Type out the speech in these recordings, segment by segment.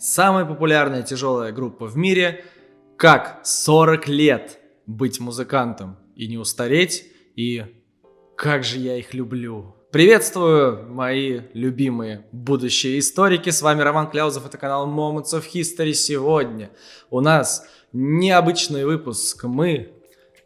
Самая популярная тяжелая группа в мире. Как 40 лет быть музыкантом и не устареть, и как же я их люблю. Приветствую, мои любимые будущие историки. С вами Роман Кляузов, это канал Moments of History. Сегодня у нас необычный выпуск. Мы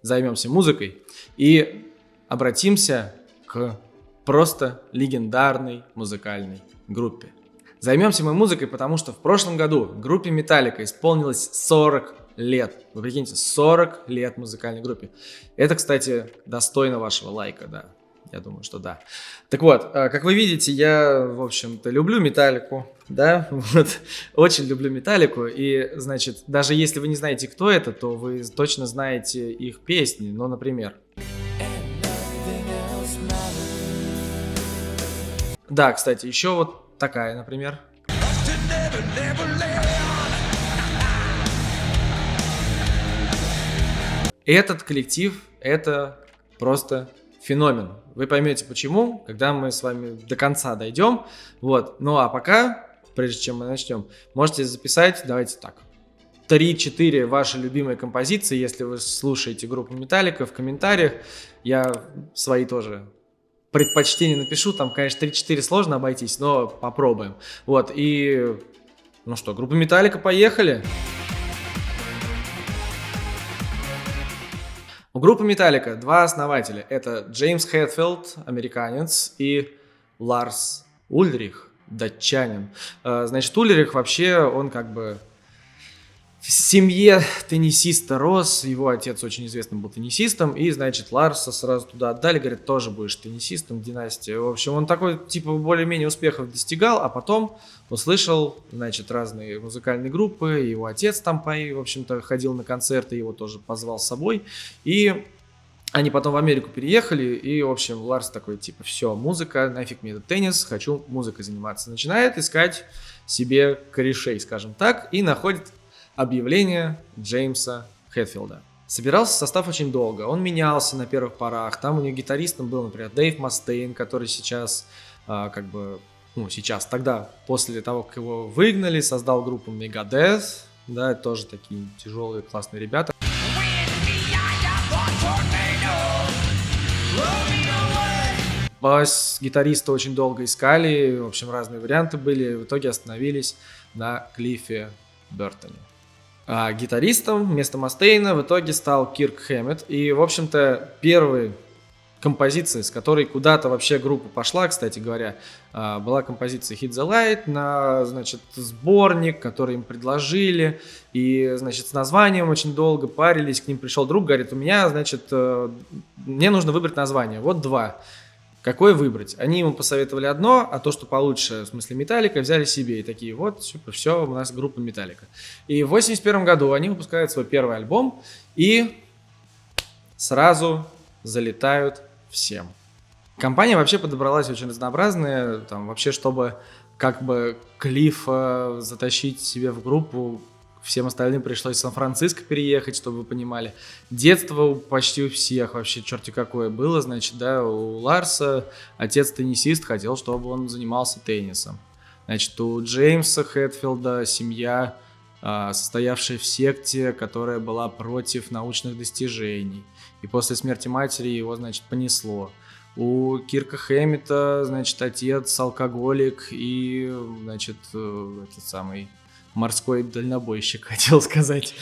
займемся музыкой и обратимся к просто легендарной музыкальной группе. Займемся мы музыкой, потому что в прошлом году группе Metallica исполнилось 40 лет. Вы прикиньте, 40 лет музыкальной группе. Это, кстати, достойно вашего лайка, да. Я думаю, что да. Так вот, как вы видите, я, в общем-то, люблю Металлику, да, вот, очень люблю Металлику, и, значит, даже если вы не знаете, кто это, то вы точно знаете их песни, ну, например. Да, кстати, еще вот такая, например. Этот коллектив — это просто феномен. Вы поймете почему, когда мы с вами до конца дойдем. Вот. Ну а пока, прежде чем мы начнем, можете записать, давайте так, 3-4 ваши любимые композиции, если вы слушаете группу Metallica, в комментариях. Я свои тоже предпочтения напишу. Там, конечно, 3-4 сложно обойтись, но попробуем. Вот. И, ну что, группа Metallica, поехали! У группы Metallica два основателя. Это Джеймс Хэтфилд, американец, и Ларс Ульрих, датчанин. Значит, Ульрих вообще, он как бы в семье теннисиста рос. Его отец очень известным был теннисистом. И, значит, Ларса сразу туда отдали. Говорят, тоже будешь теннисистом в династии. В общем, он такой, типа, более-менее успехов достигал. А потом услышал, значит, разные музыкальные группы. Его отец там, в общем-то, ходил на концерты. Его тоже позвал с собой. И они потом в Америку переехали. И, в общем, Ларс такой, типа, все, музыка, нафиг мне этот теннис. Хочу музыкой заниматься. Начинает искать себе корешей, скажем так. И находит объявление Джеймса Хэтфилда. Собирался состав очень долго, он менялся на первых порах. Там у него гитаристом был, например, Дэйв Мастейн, который сейчас, тогда, после того, как его выгнали, создал группу Megadeth. Да, тоже такие тяжелые, классные ребята. Бас-гитариста очень долго искали, в общем, разные варианты были. В итоге остановились на Клиффе Бертоне. А гитаристом вместо Мастейна в итоге стал Кирк Хэммет. И, в общем-то, первой композицией, с которой куда-то вообще группа пошла, кстати говоря, была композиция Hit the Light на, значит, сборник, который им предложили. И, значит, с названием очень долго парились. К ним пришел друг, говорит, у меня, значит, мне нужно выбрать название. Вот два. Какое выбрать? Они ему посоветовали одно, а то, что получше, в смысле Metallica, взяли себе. И такие, вот, все, у нас группа Metallica. И в 1981 году они выпускают свой первый альбом и сразу залетают всем. Компания вообще подобралась очень разнообразная. Там вообще, чтобы как бы Клиффа затащить себе в группу, всем остальным пришлось в Сан-Франциско переехать, чтобы вы понимали. Детство почти у всех вообще черти какое было, значит, да, у Ларса отец теннисист, хотел, чтобы он занимался теннисом. Значит, у Джеймса Хэтфилда семья, состоявшая в секте, которая была против научных достижений. И после смерти матери его, значит, понесло. У Кирка Хэммета, значит, отец алкоголик и, значит, этот самый морской дальнобойщик, хотел сказать.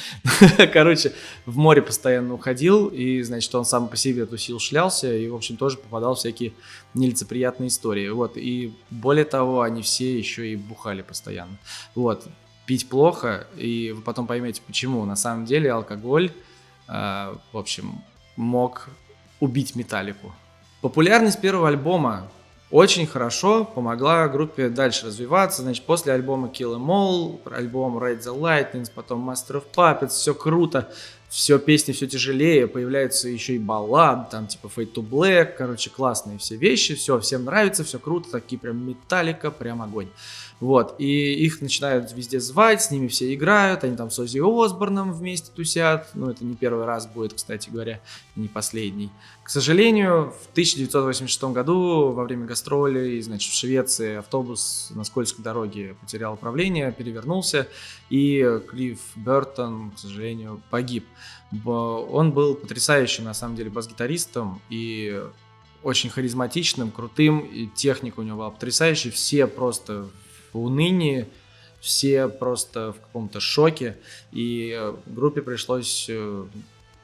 Короче, в море постоянно уходил, и, значит, он сам по себе тусил, шлялся, и, в общем, тоже попадал в всякие нелицеприятные истории. Вот, и более того, они все еще и бухали постоянно. Вот, пить плохо, и вы потом поймете, почему. На самом деле алкоголь, в общем, мог убить Металлику. Популярность первого альбома очень хорошо помогла группе дальше развиваться. Значит, после альбома Kill 'Em All, альбом Ride the Lightning, потом Master of Puppets, все круто, все песни все тяжелее, появляются еще и баллады, там типа Fade to Black, короче, классные все вещи, все, всем нравится, все круто, такие прям Metallica, прям огонь. Вот, и их начинают везде звать, с ними все играют, они там с Оззи Осборном вместе тусят, ну, это не первый раз будет, кстати говоря, не последний. К сожалению, в 1986 году во время гастролей, значит, в Швеции автобус на скользкой дороге потерял управление, перевернулся, и Клифф Бертон, к сожалению, погиб. Он был потрясающим, на самом деле, бас-гитаристом и очень харизматичным, крутым, и техника у него была потрясающая, все просто в унынии, все просто в каком-то шоке, и группе пришлось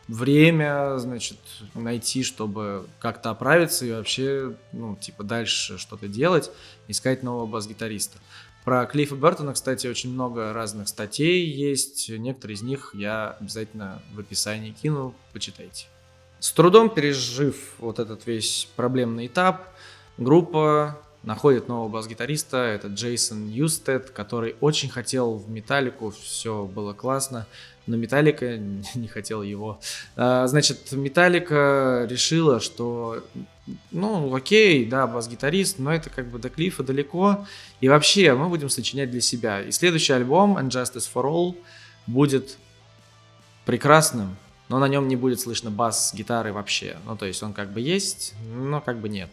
время, значит, найти, чтобы как-то оправиться и вообще, ну, типа, дальше что-то делать, искать нового бас-гитариста. Про Клиффа Бертона, кстати, очень много разных статей есть, некоторые из них я обязательно в описании кину, почитайте. С трудом пережив вот этот весь проблемный этап, группа находит нового бас-гитариста, это Джейсон Ньюстед, который очень хотел в Металлику, все было классно, но Металлика не хотела его. Значит, Металлика решила, что, ну, окей, да, бас-гитарист, но это как бы до Клиффа далеко, и вообще мы будем сочинять для себя. И следующий альбом, And Justice for All, будет прекрасным, но на нем не будет слышно бас-гитары вообще. Ну, то есть он как бы есть, но как бы нет.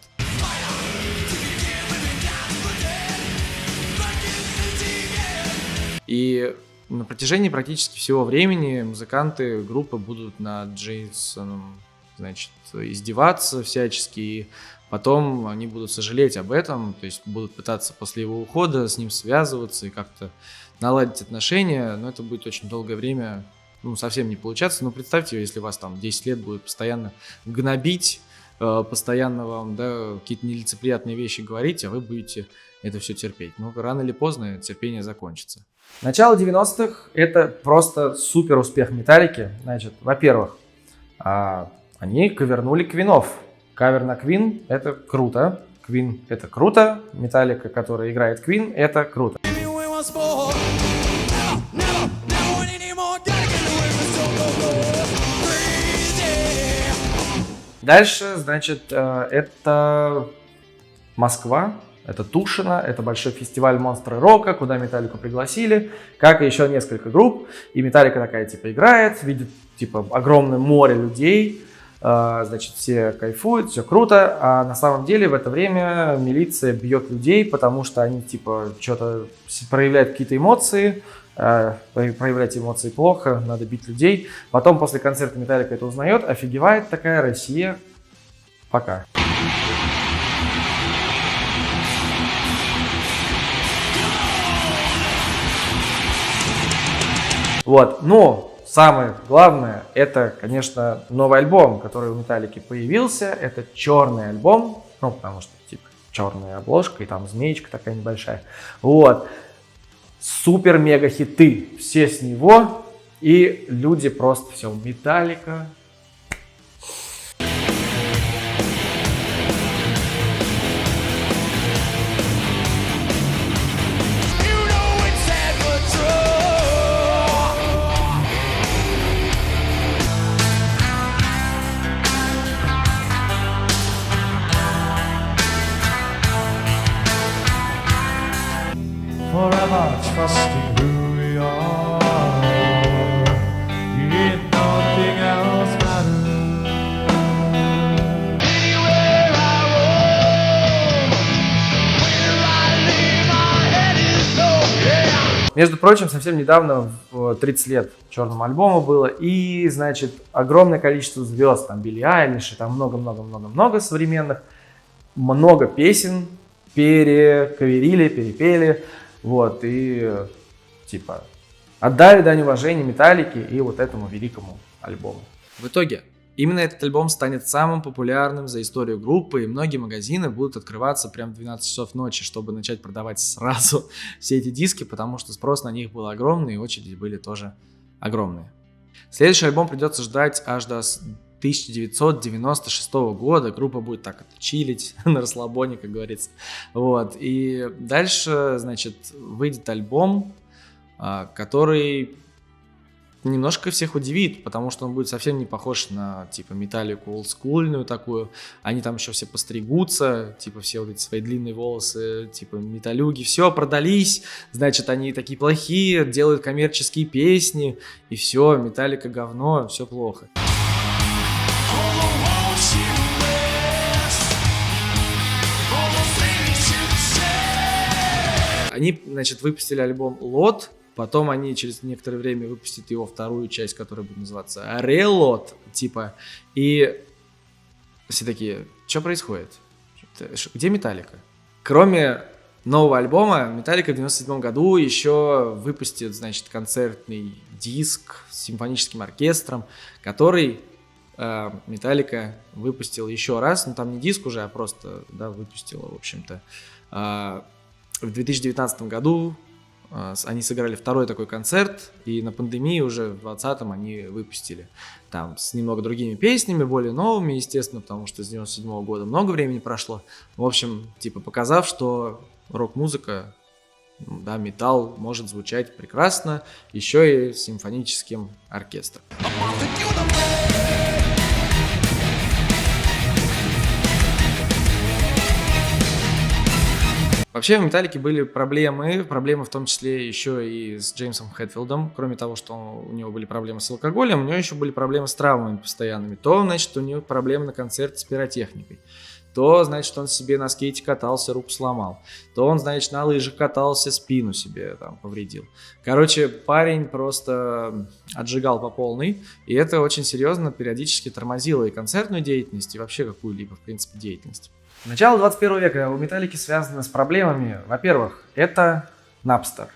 И на протяжении практически всего времени музыканты группы будут над Джейсоном, значит, издеваться всячески, и потом они будут сожалеть об этом, то есть будут пытаться после его ухода с ним связываться и как-то наладить отношения, но это будет очень долгое время, ну, совсем не получаться. Но представьте, если вас там 10 лет будет постоянно гнобить, постоянно вам, да, какие-то нелицеприятные вещи говорить, а вы будете это все терпеть. Ну, рано или поздно терпение закончится. Начало 90-х — это просто супер успех Металлики. Значит, во-первых, они кавернули Квинов. Кавер на Квин — это круто. Квин — это круто. Металлика, которая играет Квин, это круто. Дальше, значит, это Москва. Это Тушино, это большой фестиваль Монстры Рока, куда Металлику пригласили, как и еще несколько групп. И Металлика такая, типа, играет, видит, типа, огромное море людей, значит, все кайфуют, все круто. А на самом деле в это время милиция бьет людей, потому что они, типа, что-то проявляют какие-то эмоции, проявлять эмоции плохо, надо бить людей. Потом после концерта Металлика это узнает, офигевает такая: Россия, пока. Вот, но самое главное, это, конечно, новый альбом, который у Металлики появился. Это черный альбом, ну, потому что, типа, черная обложка и там змеечка такая небольшая. Вот, супер-мега хиты, все с него, и люди просто все, Металлика. Forever trusting who we are, yet nothing else matters. Anywhere I roam, where I lay my head is low, yeah. Между прочим, совсем недавно, в 30 лет черному альбому было, и, значит, огромное количество звезд, там Билли Айлиш, и там много-много-много-много современных, много песен перекаверили, перепели. Вот, и, типа, отдали дань уважения Металлике и вот этому великому альбому. В итоге, именно этот альбом станет самым популярным за историю группы, и многие магазины будут открываться прям в 12 часов ночи, чтобы начать продавать сразу все эти диски, потому что спрос на них был огромный, и очереди были тоже огромные. Следующий альбом придется ждать аж до 1996 года. Группа будет так чилить на расслабоне, как говорится. Вот. И дальше, значит, выйдет альбом, который немножко всех удивит, потому что он будет совсем не похож на, типа, Металлику олдскульную такую. Они там еще все постригутся, типа, все вот эти свои длинные волосы, типа, металюги, все, продались, значит, они такие плохие, делают коммерческие песни, и все, Металлика говно, все плохо. Они, значит, выпустили альбом «Лот», потом они через некоторое время выпустят его вторую часть, которая будет называться «Релот», типа, и все такие, что происходит? Где Металлика? Кроме нового альбома, Металлика в 97 году еще выпустит, значит, концертный диск с симфоническим оркестром, который Металлика выпустил еще раз, ну там не диск уже, а просто, да, выпустила, в общем-то. В 2019 году они сыграли второй такой концерт, и на пандемии уже в 2020 они выпустили. Там с немного другими песнями, более новыми, естественно, потому что с 97 года много времени прошло. В общем, типа показав, что рок-музыка, да, металл может звучать прекрасно, еще и с симфоническим оркестром. Вообще в Металлике были проблемы в том числе еще и с Джеймсом Хэтфилдом. Кроме того, что у него были проблемы с алкоголем, у него еще были проблемы с травмами постоянными. То, значит, у него проблемы на концерте с пиротехникой. То, значит, он себе на скейте катался, руку сломал. То он, значит, на лыжах катался, спину себе там повредил. Короче, парень просто отжигал по полной. И это очень серьезно периодически тормозило и концертную деятельность, и вообще какую-либо, в принципе, деятельность. Начало 21 века у Металлики связано с проблемами. Во-первых, это Napster.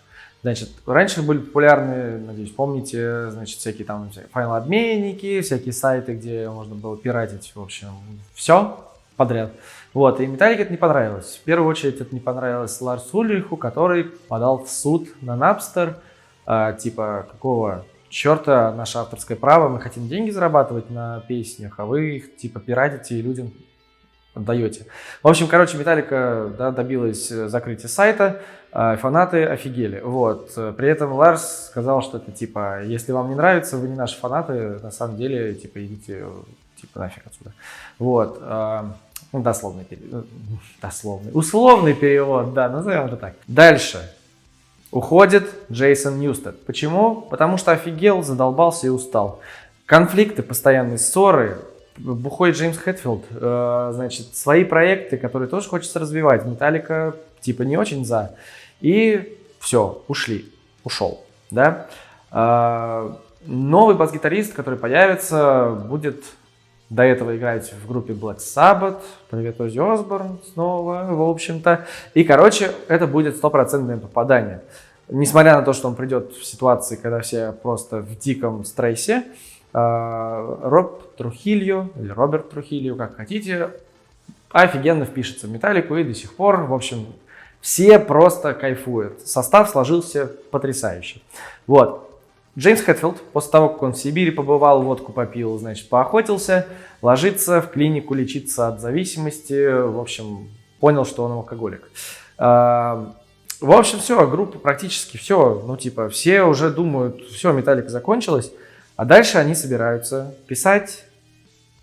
Значит, раньше были популярны, надеюсь, помните, значит, всякие там файлообменники, всякие сайты, где можно было пиратить, в общем, все подряд. Вот, и Металлике это не понравилось. В первую очередь это не понравилось Ларсу Ульриху, который подал в суд на Napster, типа, какого черта наше авторское право, мы хотим деньги зарабатывать на песнях, а вы их, типа, пиратите и людям отдаете. В общем, короче, Металлика, да, добилась закрытия сайта, фанаты офигели. Вот. При этом Ларс сказал, что это типа, если вам не нравится, вы не наши фанаты, на самом деле, типа, идите, типа, нафиг отсюда. Вот. Ну, условный перевод, да, назовем это так. Дальше. Уходит Джейсон Ньюстед. Почему? Потому что офигел, задолбался и устал. Конфликты, постоянные ссоры. Бухой Джеймс Хэтфилд, значит, свои проекты, которые тоже хочется развивать. Металлика, типа, не очень за. И все, ушел, да. Новый бас-гитарист, который появится, будет до этого играть в группе Black Sabbath. Привет, Оззи Осборн снова, в общем-то. И, короче, это будет стопроцентное попадание. Несмотря на то, что он придет в ситуации, когда все просто в диком стрессе, Роберт Трухильо, как хотите, офигенно впишется в Металлику и до сих пор, в общем, все просто кайфуют. Состав сложился потрясающе. Вот. Джеймс Хэтфилд, после того, как он в Сибири побывал, водку попил, значит, поохотился, ложится в клинику лечиться от зависимости, в общем, понял, что он алкоголик. В общем, все, группа практически все, ну, типа, все уже думают, все, Металлика закончилась. А дальше они собираются писать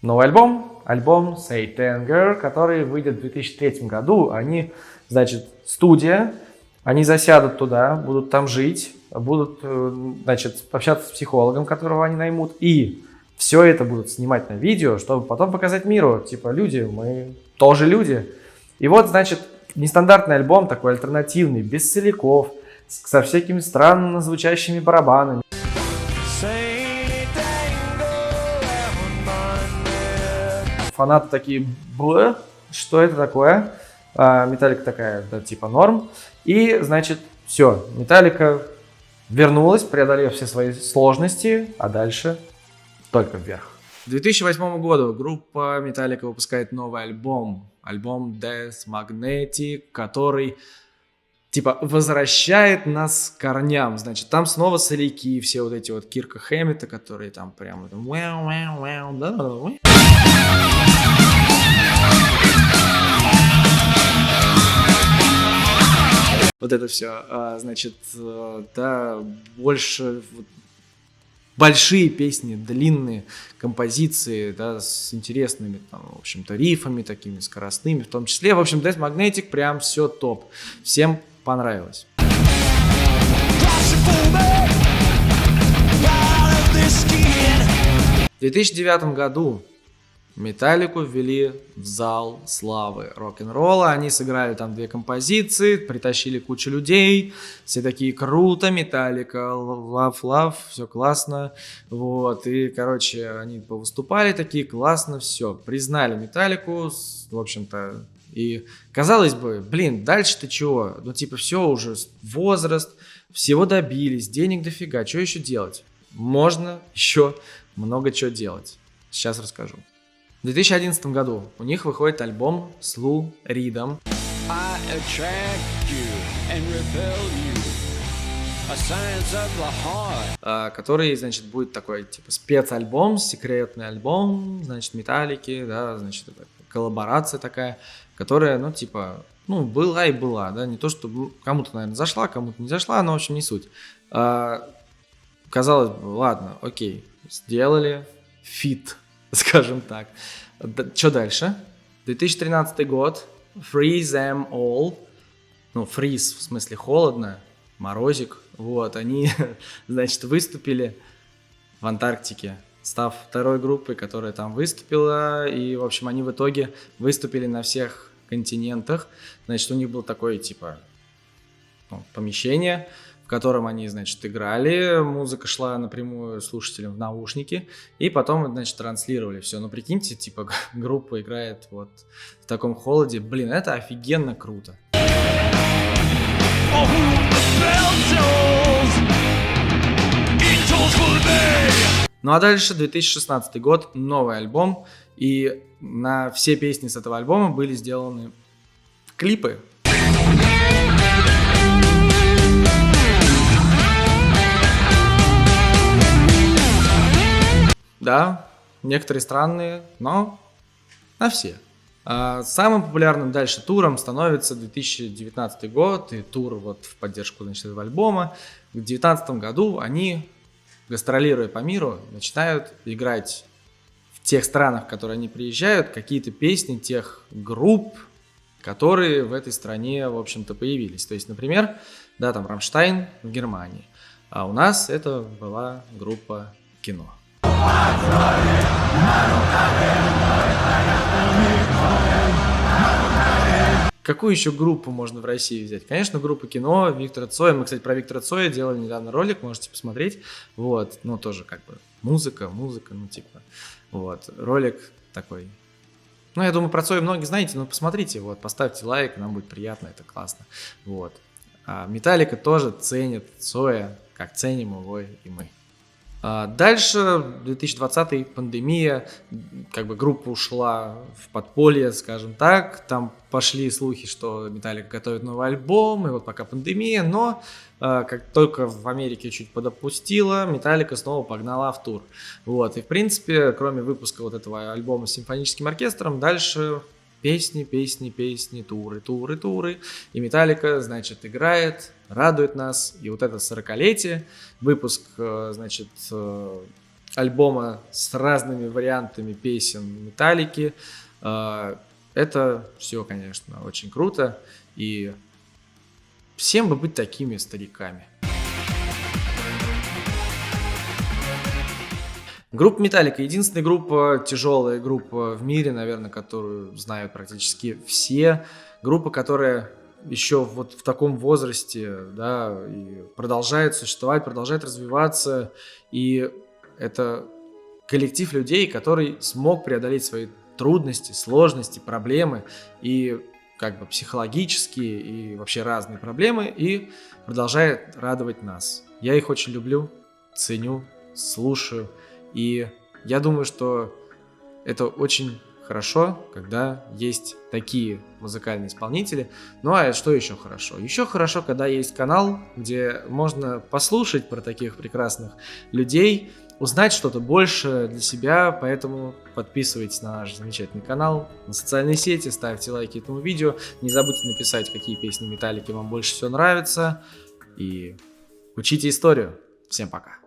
новый альбом Satanger, который выйдет в 2003 году. Они, значит, студия, они засядут туда, будут там жить, будут, значит, общаться с психологом, которого они наймут, и все это будут снимать на видео, чтобы потом показать миру, типа, люди, мы тоже люди. И вот, значит, нестандартный альбом, такой альтернативный, без целиков, со всякими странно звучащими барабанами. Фанаты такие, что это такое? Металлика такая, да, типа норм. И, значит, все, Металлика вернулась, преодолев все свои сложности, а дальше только вверх. К 2008 году группа Металлика выпускает новый альбом Death Magnetic, который типа возвращает нас к корням. Значит, там снова соляки, все вот эти вот Кирка Хэммета, которые там прямо вот это все, значит, да, больше большие песни, длинные композиции, да, с интересными, там, в общем-то, рифами такими скоростными, в том числе. В общем, Death Magnetic прям все топ. Всем понравилось. В 2009 году Металлику ввели в зал славы рок-н-ролла. Они сыграли там 2 композиции, притащили кучу людей. Все такие: круто, Металлика, love, все классно. Вот, и, короче, они повыступали такие: классно, все. Признали Металлику, в общем-то. И, казалось бы, блин, дальше-то чего? Ну, типа, все уже, возраст, всего добились, денег дофига, что еще делать? Можно еще много чего делать. Сейчас расскажу. В 2011 году у них выходит альбом с Лу Ридом, который, значит, будет такой, типа, спецальбом, секретный альбом, значит, Металлики, да, значит, это коллаборация такая, которая, ну, типа, ну, была и была, да, не то, что кому-то, наверное, зашла, кому-то не зашла, но, в общем, не суть. Казалось бы, ладно, окей, сделали фит, скажем так. Что дальше? 2013 год, Freeze Them All, ну, freeze в смысле холодно, морозик, вот, они, значит, выступили в Антарктике, став второй группой, которая там выступила, и, в общем, они в итоге выступили на всех континентах, значит, у них был такое, типа, ну, помещение, в котором они, значит, играли, музыка шла напрямую слушателям в наушники, и потом, значит, транслировали все. Ну, прикиньте, типа, группа играет вот в таком холоде. Блин, это офигенно круто. Ну, а дальше 2016 год, новый альбом, и на все песни с этого альбома были сделаны клипы. Да, некоторые странные, но на все. Самым популярным дальше туром становится 2019 год, и тур вот в поддержку, значит, этого альбома. В 2019 году они, гастролируя по миру, начинают играть в тех странах, в которые они приезжают, какие-то песни тех групп, которые в этой стране, в общем-то, появились. То есть, например, да, там Рамштайн в Германии, а у нас это была группа Кино. Какую еще группу можно в России взять? Конечно, группа Кино, Виктора Цоя. Мы, кстати, про Виктора Цоя делали недавно ролик, можете посмотреть. Вот, ну, тоже как бы музыка, ну, типа, вот, ролик такой. Ну, я думаю, про Цоя многие знаете, но посмотрите, вот, поставьте лайк, нам будет приятно, это классно. Вот. А Металлика тоже ценит Цоя, как ценим его и мы. Дальше, 2020 пандемия, как бы группа ушла в подполье, скажем так, там пошли слухи, что Металлика готовит новый альбом, и вот пока пандемия, но как только в Америке чуть подопустила, Металлика снова погнала в тур. Вот, и в принципе, кроме выпуска вот этого альбома с симфоническим оркестром, дальше песни, туры, и Металлика, значит, играет, радует нас, и вот это 40-летие, выпуск, значит, альбома с разными вариантами песен Металлики, это все, конечно, очень круто, и всем бы быть такими стариками. Группа Металлика — единственная группа, тяжелая группа в мире, наверное, которую знают практически все. Группа, которая еще вот в таком возрасте, да, и продолжает существовать, продолжает развиваться. И это коллектив людей, который смог преодолеть свои трудности, сложности, проблемы и как бы психологические и вообще разные проблемы, и продолжает радовать нас. Я их очень люблю, ценю, слушаю. И я думаю, что это очень хорошо, когда есть такие музыкальные исполнители. Ну а что еще хорошо? Еще хорошо, когда есть канал, где можно послушать про таких прекрасных людей, узнать что-то больше для себя. Поэтому подписывайтесь на наш замечательный канал, на социальные сети, ставьте лайки этому видео. Не забудьте написать, какие песни Металлики вам больше всего нравятся. И учите историю. Всем пока.